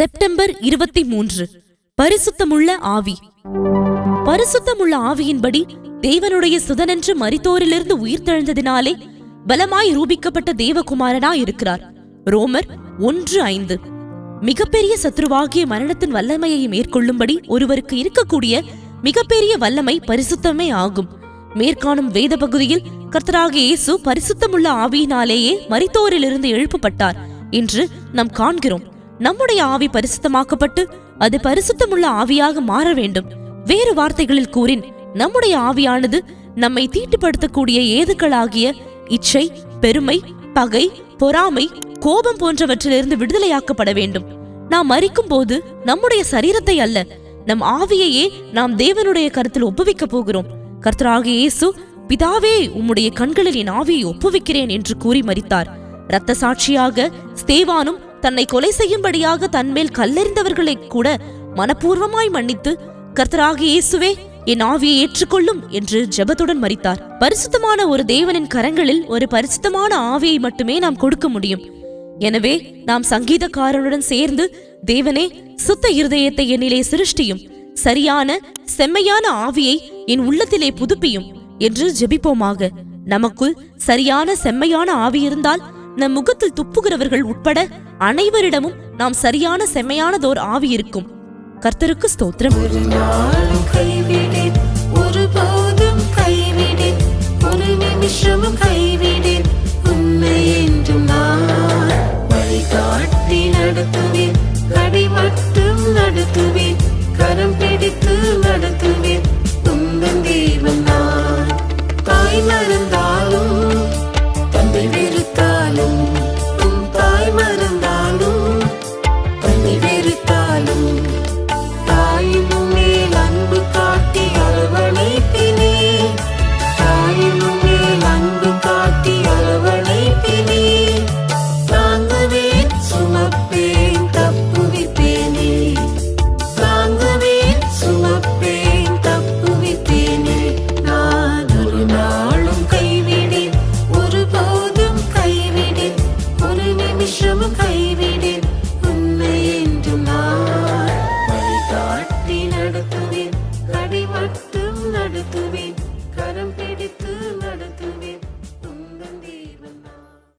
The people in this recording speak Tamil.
செப்டம்பர் 23. பரிசுத்தமுள்ள ஆவி. பரிசுத்தமுள்ள ஆவியின்படி தேவனுடைய சுதனென்று மரித்தோரிலிருந்து உயிர்த்தெழுந்ததினாலே பலமாய் ரூபிக்கப்பட்ட தேவகுமாரனாயிருக்கிறார். ரோமர் 1:5. மிகப்பெரிய சத்ருவாகிய மரணத்தின் வல்லமையை மேற்கொள்ளும்படி ஒருவருக்கு இருக்கக்கூடிய மிகப்பெரிய வல்லமை பரிசுத்தமே ஆகும். மேற்காணும் வேத பகுதியில் கர்த்தராகிய இயேசு பரிசுத்தமுள்ள ஆவியினாலேயே மரித்தோரிலிருந்து எழுப்பப்பட்டார் என்று நாம் காண்கிறோம். நம்முடைய ஆவி பரிசுத்தமாக்கப்பட்டு அது பரிசுத்தமுள்ள ஆவியாக மாற வேண்டும். வேறு வார்த்தைகளில் கூறின், நம்முடைய ஆவியானது நம்மை தீட்டுப்படுத்தக்கூடிய ஏதுக்களாகிய இச்சை, பெருமை, பகை, பொறாமை, கோபம் போன்றவற்றிலிருந்து விடுதலையாக்கப்பட வேண்டும். நாம் மரிக்கும் போது நம்முடைய சரீரத்தை அல்ல, நம் ஆவியையே நாம் தேவனுடைய கருத்தில் ஒப்புவிக்க போகிறோம். கர்த்தராகிய இயேசு, பிதாவே, உம்முடைய கண்களில் என் ஆவியை ஒப்புவிக்கிறேன் என்று கூறி மரித்தார். இரத்த சாட்சியாக ஸ்தேவானும் தன்னை கொலை செய்யும்படியாக தன்மேல் கல்லெறிந்தவர்களை கூட மனப்பூர்வமாய் மன்னித்து, கர்த்தராகிய இயேசுவே, என் ஆவியை ஏற்றுக்கொள்ளும் என்று ஜெபத்துடன் மரித்தார். பரிசுத்தமான ஒரு தேவனின் கரங்களில் ஒரு பரிசுத்தமான ஆவியை மட்டுமே நாம் கொடுக்க முடியும். எனவே நாம் சங்கீதக்காரனுடன் சேர்ந்து, தேவனே, சுத்த இருதயத்தை என்னிலே சிருஷ்டியும், சரியான செம்மையான ஆவியை என் உள்ளத்திலே புதுப்பியும் என்று ஜெபிப்போமாக. நமக்குள் சரியான செம்மையான ஆவி இருந்தால் நம் முகத்தில் துப்புகிறவர்கள் உட்பட அனைவரிடமும் நாம் சரியான செம்மையானதோர் ஆவி இருக்கும். கர்த்தருக்கு ஸ்தோத்திரம். ஒரு நிமிஷமும் கைவிடேன், உன்னை என்றும் நான் வழிகாட்டி நடத்துவேன், கடி மட்டும் நடத்துவேன், கரம் பிடித்து நடத்துவேன், உந்தன் தேவன் நான். தாய் மறந்தா